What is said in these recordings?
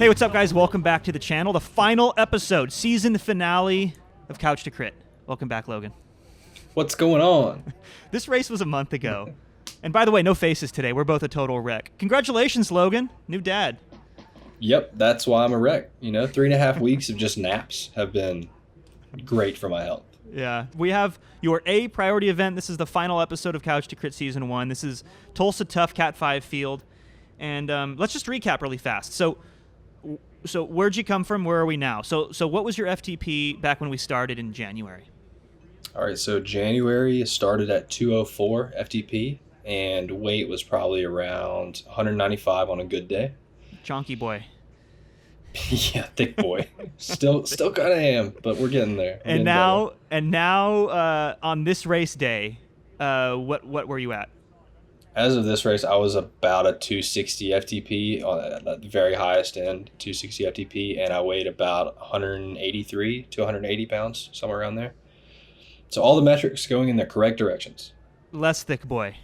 Hey, what's up, guys? Welcome back to the channel. The final episode, season finale of Couch to Crit. Welcome back, Logan. What's going on? This race was a month ago. And by the way, no faces today. We're both a total wreck. Congratulations, Logan. New dad. Yep, that's why I'm a wreck. 3.5 weeks of just naps have been great for my health. Yeah. We have your A priority event. This is the final episode of Couch to Crit Season 1. This is Tulsa Tough Cat 5 field. And let's just recap really fast. So where'd you come from? Where are we now? So what was your FTP back when we started in January? All right, so January started at 204 FTP, and weight was probably around 195 on a good day. Chonky boy. Yeah, thick boy. Still kind of am, but we're getting there. And now on this race day, what were you at? As of this race, I was about a 260 FTP at the very highest end, 260 FTP, and I weighed about 183 to 180 pounds, somewhere around there. So all the metrics going in the correct directions. Less thick boy.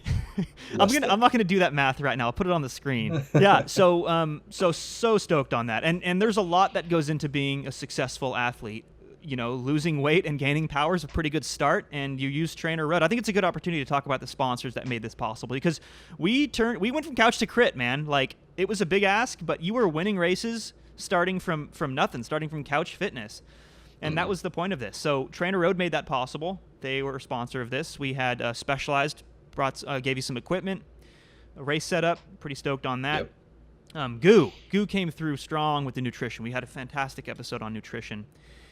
I'm not gonna do that math right now. I'll put it on the screen. Yeah. So stoked on that. And there's a lot that goes into being a successful athlete. Losing weight and gaining power is a pretty good start, and you use TrainerRoad. I think it's a good opportunity to talk about the sponsors that made this possible, because we went from couch to crit, man. Like, it was a big ask, but you were winning races starting from nothing, starting from couch fitness. And that was the point of this. So TrainerRoad made that possible. They were a sponsor of this. We had Specialized, gave you some equipment, a race setup. Pretty stoked on that. Yep. Goo came through strong with the nutrition. We had a fantastic episode on nutrition.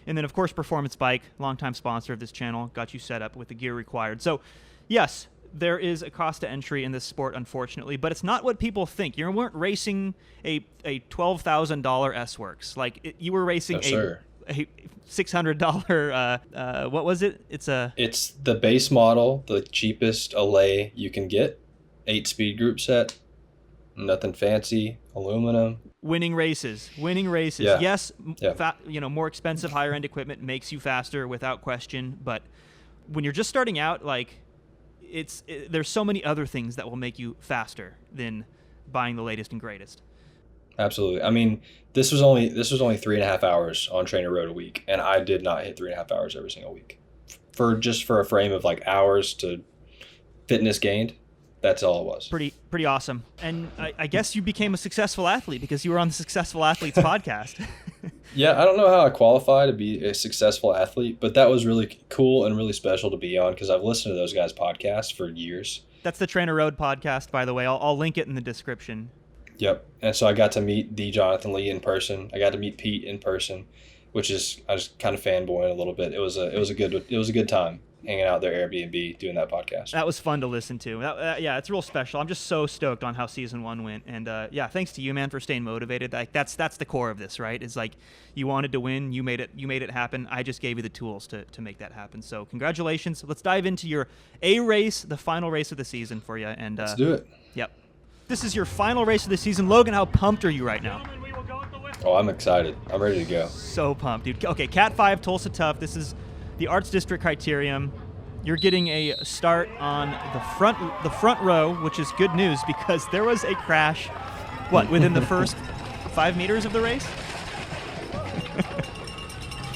And then, of course, Performance Bike, longtime sponsor of this channel, got you set up with the gear required. So, yes, there is a cost to entry in this sport, unfortunately, but it's not what people think. You weren't racing a $12,000 S-Works. You were racing a $600 what was it? It's the base model, the cheapest Allay you can get, 8-speed group set, nothing fancy, aluminum. Winning races. Yeah. Yes, yeah. More expensive, higher end equipment makes you faster without question, but when you're just starting out, there's so many other things that will make you faster than buying the latest and greatest. Absolutely. I mean, this was only 3.5 hours on TrainerRoad a week, and I did not hit 3.5 hours every single week. For a frame of hours to fitness gained, that's all it was. Pretty awesome. And I guess you became a successful athlete because you were on the Successful Athletes podcast. Yeah, I don't know how I qualify to be a successful athlete, but that was really cool and really special to be on, because I've listened to those guys' podcasts for years. That's the TrainerRoad podcast, by the way. I'll link it in the description. Yep. And so I got to meet the Jonathan Lee in person. I got to meet Pete in person, I was kind of fanboying a little bit. It was a good time hanging out there Airbnb doing that podcast. That was fun to listen to. Yeah, it's real special. I'm just so stoked on how season 1 went, and yeah, thanks to you, man, for staying motivated. That's the core of this, right? It's you wanted to win, you made it happen. I just gave you the tools to make that happen. So congratulations. Let's dive into your A race, the final race of the season for you, and let's do it. Yep. This is your final race of the season. Logan, how pumped are you right now? Oh, I'm excited. I'm ready to go. So pumped, dude. Okay, Cat 5, Tulsa Tough. This is the Arts District Criterium. You're getting a start on the front row, which is good news because there was a crash, within the first 5 meters of the race?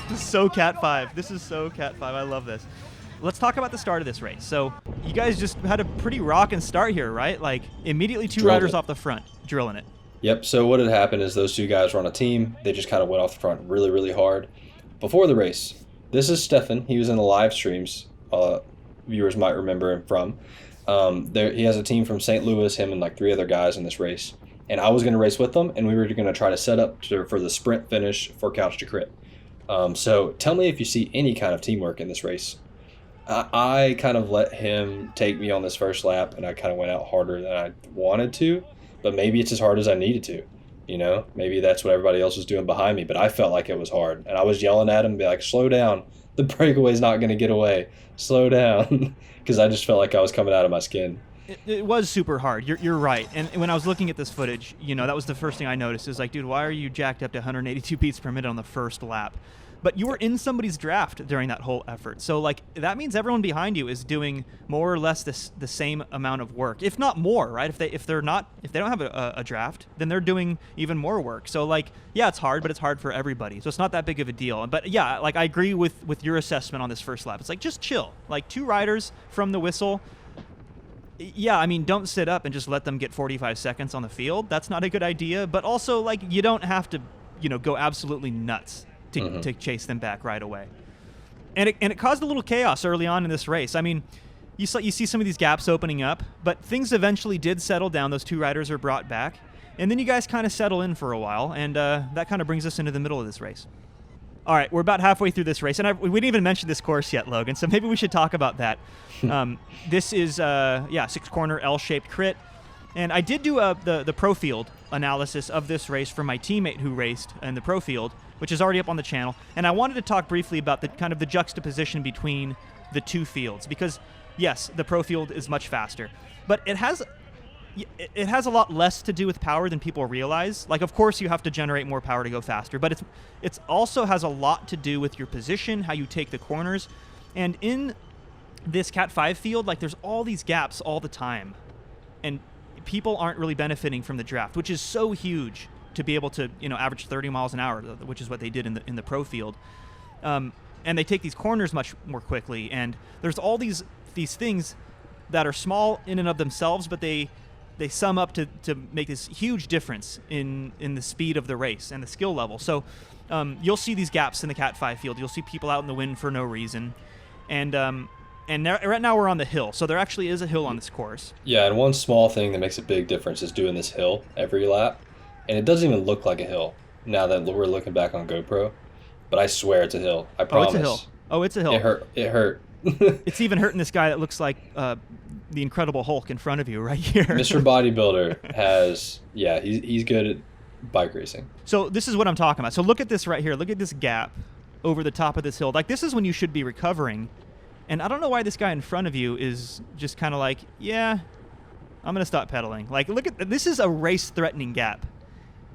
This is so Cat 5. I love this. Let's talk about the start of this race. So you guys just had a pretty rockin' start here, right? Immediately two riders off the front, drilling it. Yep. So what had happened is those two guys were on a team. They just kind of went off the front really, really hard before the race. This is Stefan. He was in the live streams. Viewers might remember him from. He has a team from St. Louis, him and 3 other guys in this race. And I was going to race with them, and we were going to try to set up for the sprint finish for Couch to Crit. So tell me if you see any kind of teamwork in this race. I kind of let him take me on this first lap, and I kind of went out harder than I wanted to, but maybe it's as hard as I needed to. Maybe that's what everybody else was doing behind me, but I felt like it was hard. And I was yelling at him, be like, slow down. The breakaway's not going to get away. Slow down. Because I just felt like I was coming out of my skin. It was super hard. You're right. And when I was looking at this footage, that was the first thing I noticed is dude, why are you jacked up to 182 beats per minute on the first lap? but you were in somebody's draft during that whole effort. So like that means everyone behind you is doing more or less the same amount of work, if not more, right? If they don't have a draft, then they're doing even more work. So like, yeah, it's hard, but it's hard for everybody. So it's not that big of a deal. But yeah, like I agree with your assessment on this first lap. It's like, just chill. Like 2 riders from the whistle. Yeah, I mean, don't sit up and just let them get 45 seconds on the field. That's not a good idea. But also, like, you don't have to, go absolutely nuts to chase them back right away. And it caused a little chaos early on in this race. I mean, you see some of these gaps opening up, but things eventually did settle down. Those 2 riders are brought back. And then you guys kind of settle in for a while, and that kind of brings us into the middle of this race. All right, we're about halfway through this race, and we didn't even mention this course yet, Logan, so maybe we should talk about that. This is, 6-corner L-shaped crit, and I did do the pro field analysis of this race for my teammate who raced in the pro field, which is already up on the channel, and I wanted to talk briefly about the kind of the juxtaposition between the 2 fields, because, yes, the pro field is much faster, but it has a lot less to do with power than people realize. Like, of course, you have to generate more power to go faster, but it's also has a lot to do with your position, how you take the corners. And in this Cat 5 field, like, there's all these gaps all the time. And people aren't really benefiting from the draft, which is so huge to be able to, average 30 miles an hour, which is what they did in the pro field. And they take these corners much more quickly. And there's all these things that are small in and of themselves, but they sum up to make this huge difference in the speed of the race and the skill level. So you'll see these gaps in the Cat 5 field. You'll see people out in the wind for no reason. And right now we're on the hill. So there actually is a hill on this course. Yeah, and one small thing that makes a big difference is doing this hill every lap. And it doesn't even look like a hill now that we're looking back on GoPro. But I swear it's a hill. I promise. Oh, it's a hill. Oh, it's a hill. It hurt. It's even hurting this guy that looks like the Incredible Hulk in front of you right here. Mr. Bodybuilder he's good at bike racing. So this is what I'm talking about. So look at this right here. Look at this gap over the top of this hill. Like, this is when you should be recovering. And I don't know why this guy in front of you is just kind of like, yeah, I'm going to stop pedaling. Like, look at this is a race-threatening gap.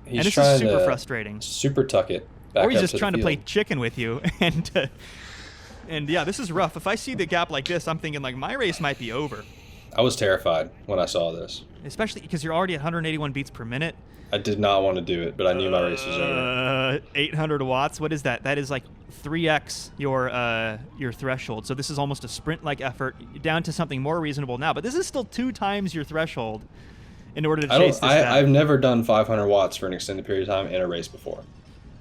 And this is super frustrating. Super tuck it back or he's up just to trying the to play field. chicken with you. And yeah, this is rough. If I see the gap like this, I'm thinking, like, my race might be over. I was terrified when I saw this. Especially because you're already at 181 beats per minute. I did not want to do it, but I knew my race was over. 800 watts. What is that? That is like 3x your threshold. So this is almost a sprint-like effort, down to something more reasonable now. But this is still 2 times your threshold in order to chase this down. I've never done 500 watts for an extended period of time in a race before,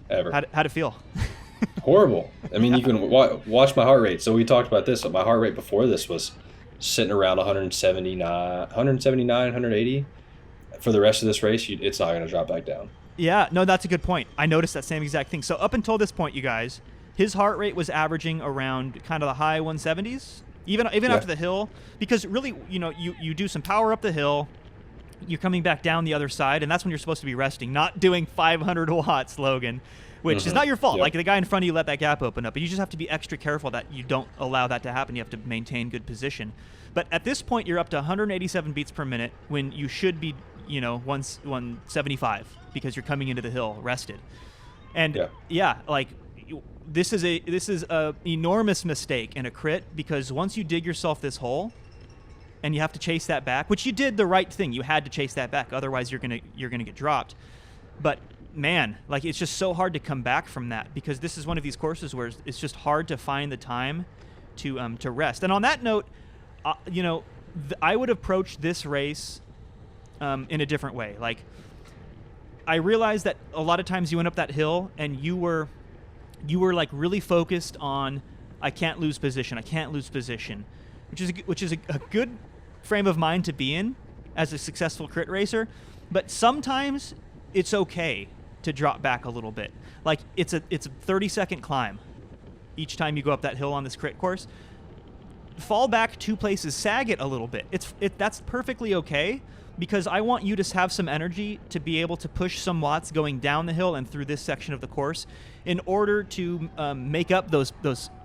ever. How'd it feel? Horrible. I mean, you can watch my heart rate. So we talked about this. My heart rate before this was sitting around 179, 180. For the rest of this race, it's not going to drop back down. Yeah, no, that's a good point. I noticed that same exact thing. So up until this point, you guys, his heart rate was averaging around kind of the high 170s, even after the hill. Because really, you do some power up the hill, you're coming back down the other side, and that's when you're supposed to be resting, not doing 500 watts, Logan, which is not your fault. Yep. Like, the guy in front of you let that gap open up, but you just have to be extra careful that you don't allow that to happen. You have to maintain good position. But at this point, you're up to 187 beats per minute when you should be 175 because you're coming into the hill rested. And this is a enormous mistake and a crit, because once you dig yourself this hole and you have to chase that back, which you did the right thing, you had to chase that back, otherwise you're gonna get dropped. But man, like, it's just so hard to come back from that, because this is one of these courses where it's just hard to find the time to rest. And on that note, I would approach this race in a different way. Like, I realized that a lot of times you went up that hill and you were like really focused on, I can't lose position, which is a good frame of mind to be in as a successful crit racer. But sometimes it's okay to drop back a little bit. Like, it's a 30-second climb each time you go up that hill on this crit course. Fall back 2 places, sag it a little bit. That's perfectly okay, because I want you to have some energy to be able to push some watts going down the hill and through this section of the course in order to make up those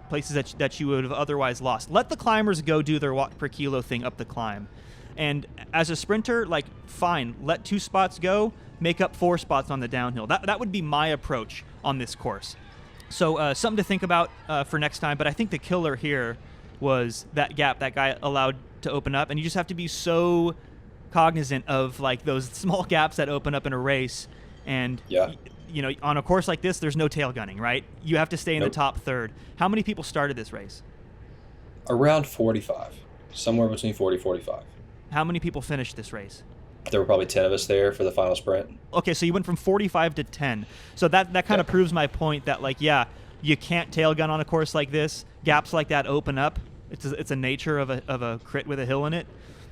places that you would have otherwise lost. Let the climbers go do their watt per kilo thing up the climb. And as a sprinter, like, fine, let 2 spots go, make up 4 spots on the downhill. That would be my approach on this course. So something to think about for next time. But I think the killer here was that gap that guy allowed to open up, and you just have to be so cognizant of like those small gaps that open up in a race. And you know, on a course like this, there's no tail gunning, right? You have to stay in the top third. How many people started this race? Around 45, somewhere between 40 45. How many people finished this race? There were probably 10 of us there for the final sprint. Okay, so you went from 45 to 10. So that kind of proves my point that, like, yeah, you can't tail gun on a course like this. Gaps like that open up. It's a nature of a crit with a hill in it,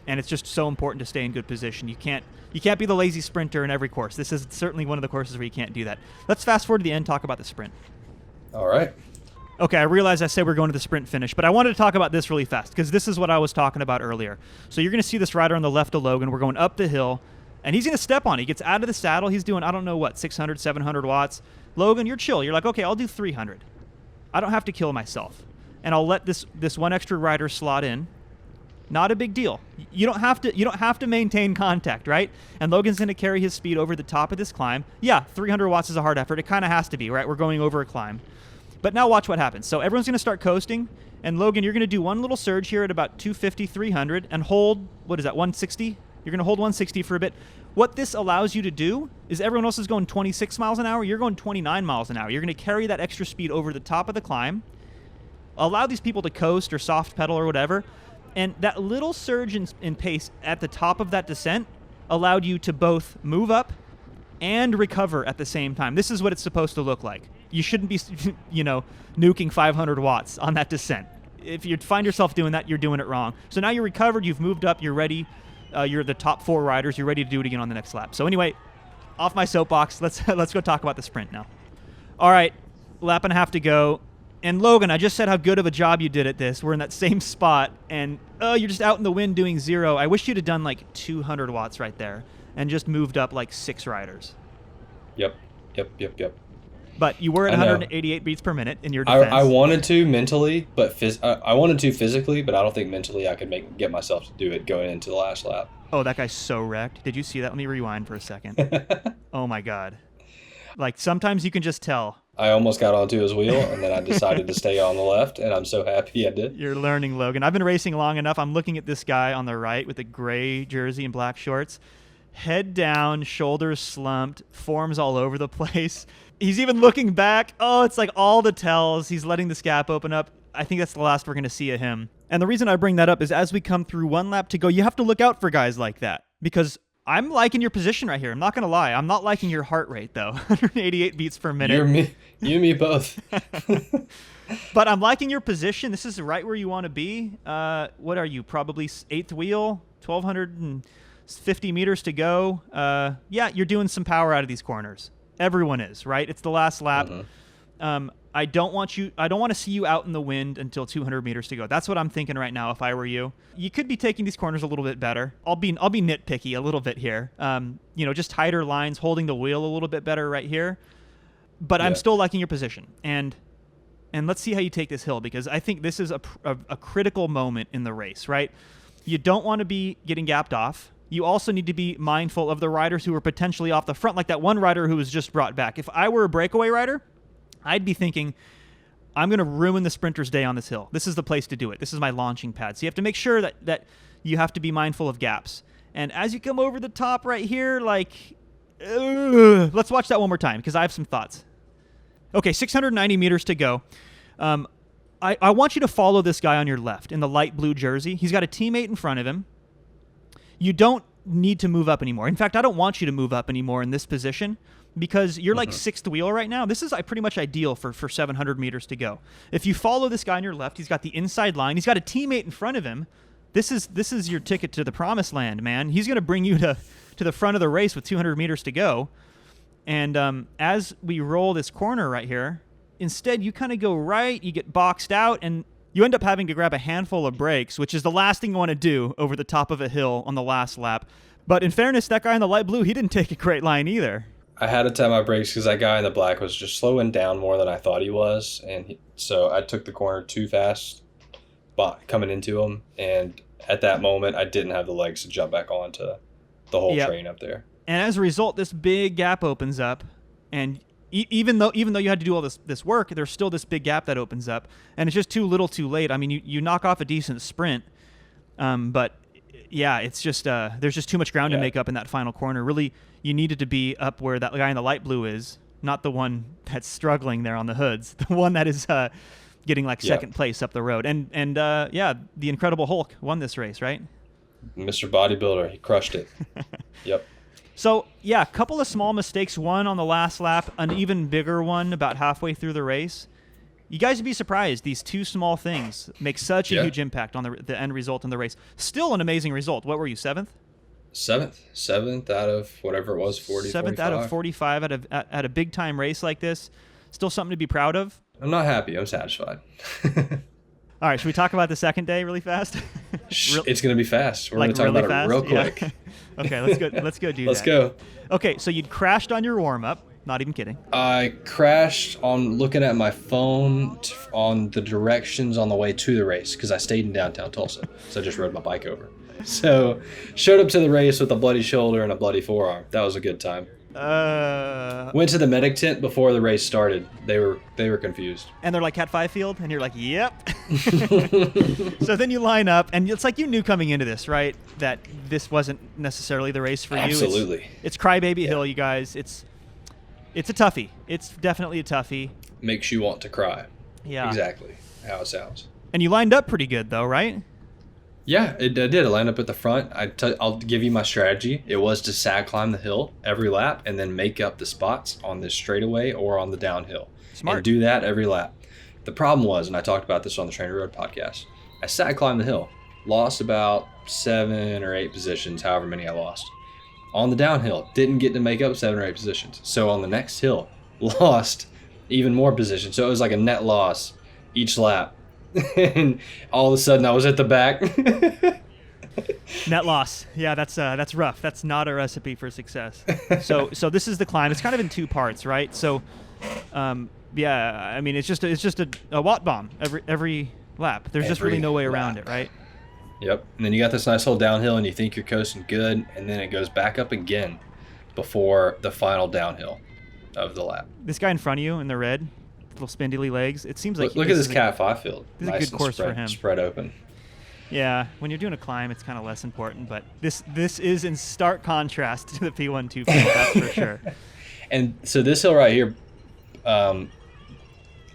and it's just so important to stay in good position. You can't be the lazy sprinter in every course. This is certainly one of the courses where you can't do that. Let's fast forward to the end, talk about the sprint. All right. Okay, I realize I said we're going to the sprint finish, but I wanted to talk about this really fast because this is what I was talking about earlier. So you're going to see this rider on the left of Logan. We're going up the hill, and he's going to step on it. He gets out of the saddle. He's doing, I don't know what, 600, 700 watts. Logan, you're chill. You're like, okay, I'll do 300. I don't have to kill myself. And I'll let this one extra rider slot in. Not a big deal. You don't have to maintain contact, right? And Logan's going to carry his speed over the top of this climb. Yeah, 300 watts is a hard effort. It kind of has to be, right? We're going over a climb. But now watch what happens. So everyone's going to start coasting, and Logan, you're going to do one little surge here at about 250, 300, and hold, what is that, 160? You're going to hold 160 for a bit. What this allows you to do is everyone else is going 26 miles an hour. You're going 29 miles an hour. You're going to carry that extra speed over the top of the climb, allow these people to coast or soft pedal or whatever, and that little surge in pace at the top of that descent allowed you to both move up and recover at the same time. This is what it's supposed to look like. You shouldn't be, you know, nuking 500 watts on that descent. If you find yourself doing that, you're doing it wrong. So now you're recovered, you've moved up, you're ready. You're the top 4 riders. You're ready to do it again on the next lap. So anyway, off my soapbox. Let's go talk about the sprint now. All right, lap and a half to go. And Logan, I just said how good of a job you did at this. We're in that same spot, and you're just out in the wind doing 0. I wish you'd have done like 200 watts right there and just moved up like 6 riders. Yep. But you were at 188 beats per minute in your defense. I wanted to mentally, but I wanted to physically, but I don't think mentally I could get myself to do it going into the last lap. Oh, that guy's so wrecked. Did you see that? Let me rewind for a second. Oh my God. Like sometimes you can just tell. I almost got onto his wheel, and then I decided to stay on the left, and I'm so happy I did. You're learning, Logan. I've been racing long enough. I'm looking at this guy on the right with a gray jersey and black shorts. Head down, shoulders slumped, forms all over the place. He's even looking back. Oh, it's like all the tells. He's letting this gap open up. I think that's the last we're going to see of him. And the reason I bring that up is as we come through one lap to go, you have to look out for guys like that because I'm liking your position right here. I'm not going to lie. I'm not liking your heart rate, though. 188 beats per minute. You and me both. But I'm liking your position. This is right where you want to be. What are you? Probably 8th wheel, 1,250 meters to go. Yeah, you're doing some power out of these corners. Everyone is, right? It's the last lap. Mm-hmm. I don't want to see you out in the wind until 200 meters to go. That's what I'm thinking right now if I were you. You could be taking these corners a little bit better. I'll be nitpicky a little bit here. Just tighter lines, holding the wheel a little bit better right here. But yeah. I'm still liking your position. And let's see how you take this hill because I think this is a critical moment in the race, right? You don't want to be getting gapped off. You also need to be mindful of the riders who are potentially off the front, like that one rider who was just brought back. If I were a breakaway rider, I'd be thinking, I'm going to ruin the sprinter's day on this hill. This is the place to do it. This is my launching pad. So you have to make sure that you have to be mindful of gaps. And as you come over the top right here, let's watch that one more time because I have some thoughts. Okay, 690 meters to go. I want you to follow this guy on your left in the light blue jersey. He's got a teammate in front of him. You don't need to move up anymore. In fact, I don't want you to move up anymore in this position because you're like 6th wheel right now. This is pretty much ideal for 700 meters to go. If you follow this guy on your left, he's got the inside line. He's got a teammate in front of him. This is your ticket to the promised land, man. He's going to bring you to the front of the race with 200 meters to go. And as we roll this corner right here, instead you kind of go right, you get boxed out, and you end up having to grab a handful of brakes, which is the last thing you want to do over the top of a hill on the last lap. But in fairness, that guy in the light blue, he didn't take a great line either. I had to tap my brakes because that guy in the black was just slowing down more than I thought he was. And so I took the corner too fast coming into him. And at that moment, I didn't have the legs to jump back onto the whole train up there. And as a result, this big gap opens up. And even though you had to do all this work, there's still this big gap that opens up, and it's just too little, too late. I mean, you knock off a decent sprint, but yeah, it's just there's just too much ground to make up in that final corner. Really, you needed to be up where that guy in the light blue is, not the one that's struggling there on the hoods, the one that is getting like second place up the road. And yeah, the Incredible Hulk won this race, right? Mr. Bodybuilder, he crushed it. Yep. So, yeah, a couple of small mistakes. One on the last lap, an even bigger one about halfway through the race. You guys would be surprised. These two small things make such a huge impact on the end result in the race. Still an amazing result. What were you, seventh? Seventh out of whatever it was, 40, Seventh 45. out of 45 at a big-time race like this. Still something to be proud of. I'm not happy. I'm satisfied. All right, should we talk about the second day really fast? It's going to be fast. We're like going to talk really about it real quick. Yeah. Okay, let's go do that. Let's go. Okay, so you'd crashed on your warm-up. Not even kidding. I crashed on looking at my phone on the directions on the way to the race because I stayed in downtown Tulsa. So I just rode my bike over. So showed up to the race with a bloody shoulder and a bloody forearm. That was a good time. Went to the medic tent before the race started. They were confused. And they're like, Cat 5 field? And you're like, yep. So then you line up, and it's like you knew coming into this, right, that this wasn't necessarily the race for you. Absolutely. It's Crybaby Hill, you guys. It's a toughie. It's definitely a toughie. Makes you want to cry. Yeah. Exactly how it sounds. And you lined up pretty good, though, right? Yeah, I did. I lined up at the front. I'll give you my strategy. It was to sag climb the hill every lap and then make up the spots on the straightaway or on the downhill. Smart. And do that every lap. The problem was, and I talked about this on the TrainerRoad podcast, I sag climbed the hill, lost about 7 or 8 positions, however many I lost. On the downhill, didn't get to make up 7 or 8 positions. So on the next hill, lost even more positions. So it was like a net loss each lap. And all of a sudden I was at the back. Net loss. Yeah, that's rough. That's not a recipe for success. So this is the climb. It's kind of in 2 parts, right? So yeah, I mean it's just a watt bomb every lap. There's just really no way around it, right? Yep. And then you got this nice little downhill and you think you're coasting good, and then it goes back up again before the final downhill of the lap. This guy in front of you in the red, little spindly legs, it seems like look at this Cat 5 field. This is a good course for him. Spread open. Yeah, when you're doing a climb, it's kind of less important, but this is in stark contrast to the P12 field, that's for sure. And so this hill right here,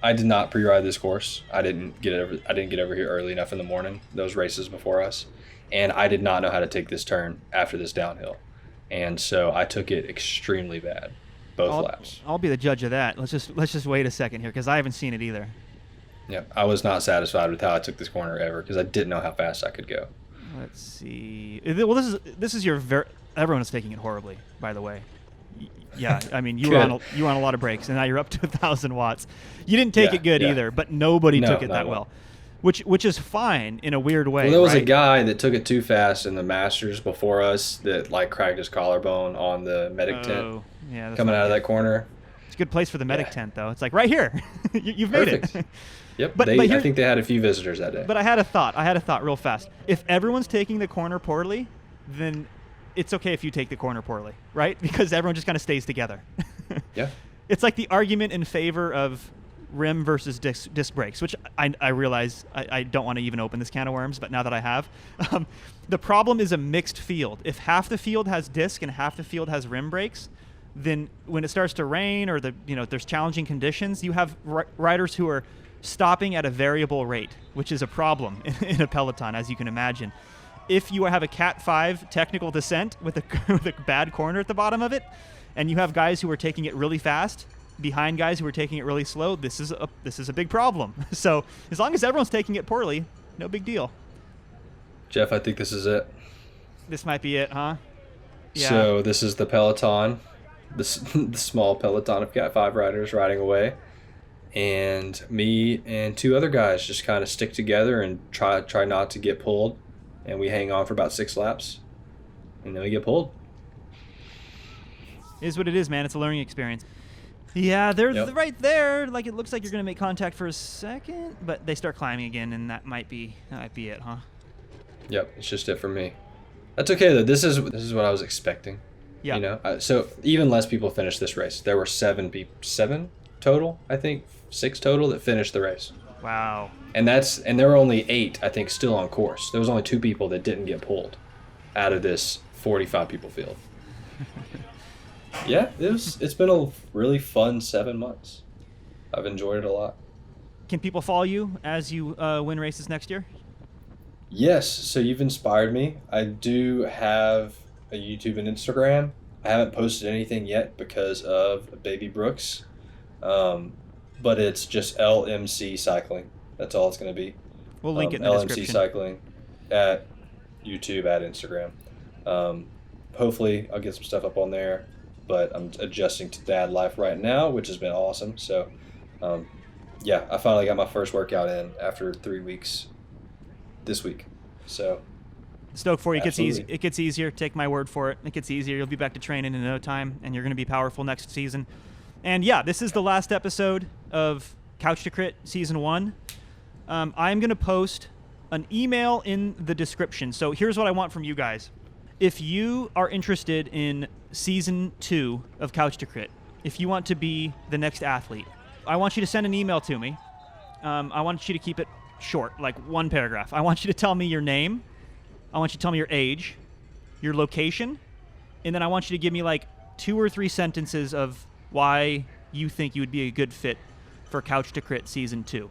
I did not pre-ride this course. I didn't get over here early enough in the morning, those races before us, and I did not know how to take this turn after this downhill. And so I took it extremely bad, both laps. I'll be the judge of that. Let's just wait a second here because I haven't seen it either. Yeah, I was not satisfied with how I took this corner ever because I didn't know how fast I could go. Let's see. Well, this is your everyone is taking it horribly, by the way. Yeah, I mean you were on a lot of brakes, and now you're up to 1,000 watts. You didn't take it good either, but nobody took it that well, which is fine in a weird way. Well, there was a guy that took it too fast in the Masters before us that like cracked his collarbone on the medic tent. Yeah, coming out of that corner. It's a good place for the medic tent, though. It's like right here. You've made it. Yep, but I think they had a few visitors that day. But I had a thought real fast. If everyone's taking the corner poorly, then it's okay if you take the corner poorly, right? Because everyone just kind of stays together. Yeah. It's like the argument in favor of rim versus disc brakes, which I realize I don't want to even open this can of worms, but now that I have, the problem is a mixed field. If half the field has disc and half the field has rim brakes, then when it starts to rain or there's challenging conditions, you have riders who are stopping at a variable rate, which is a problem in a peloton, as you can imagine. If you have a Cat 5 technical descent with a bad corner at the bottom of it, and you have guys who are taking it really fast behind guys who are taking it really slow, this is a big problem. So as long as everyone's taking it poorly, no big deal. Jeff, I think this is it. This might be it, huh? Yeah. So this is the peloton, the small peloton of Cat 5 riders riding away. And me and 2 other guys just kind of stick together and try not to get pulled. And we hang on for about 6 laps. And then we get pulled. It is what it is, man. It's a learning experience. Yeah, they're right there. Like, it looks like you're going to make contact for a second. But they start climbing again, and that might be it, huh? Yep, it's just it for me. That's okay, though. This is what I was expecting. Yeah. You know, so even less people finished this race. There were seven total, I think, 6 total that finished the race. Wow. And there were only 8, I think, still on course. There was only 2 people that didn't get pulled out of this 45 people field. Yeah, it's been a really fun 7 months. I've enjoyed it a lot. Can people follow you as you win races next year? Yes, so you've inspired me. I do have a YouTube and Instagram. I haven't posted anything yet because of baby Brooks, but it's just LMC Cycling. That's all it's going to be. We'll link it in the LMC description. Cycling at YouTube, at Instagram. Hopefully I'll get some stuff up on there, but I'm adjusting to dad life right now, which has been awesome. So, yeah, I finally got my first workout in after 3 weeks this week. So Stoked for you. Absolutely. It gets easier. Take my word for it. It gets easier. You'll be back to training in no time, and you're going to be powerful next season. And yeah, this is the last episode of Couch to Crit Season 1. I'm going to post an email in the description. So here's what I want from you guys. If you are interested in Season 2 of Couch to Crit, if you want to be the next athlete, I want you to send an email to me. I want you to keep it short, like 1 paragraph. I want you to tell me your name. I want you to tell me your age, your location, and then I want you to give me like 2 or 3 sentences of why you think you would be a good fit for Couch to Crit Season 2.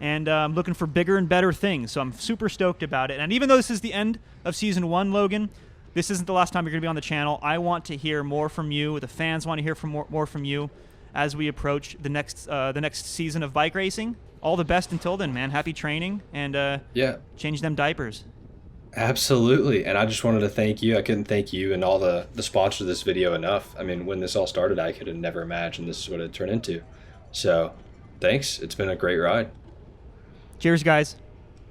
And I'm looking for bigger and better things, so I'm super stoked about it. And even though this is the end of Season 1, Logan, this isn't the last time you're going to be on the channel. I want to hear more from you. The fans want to hear more from you as we approach the next season of bike racing. All the best until then, man. Happy training, and yeah, change them diapers. Absolutely. And I just wanted to thank you. I couldn't thank you and all the sponsors of this video enough. I mean, when this all started, I could have never imagined this is what it turned into. So thanks. It's been a great ride. Cheers, guys.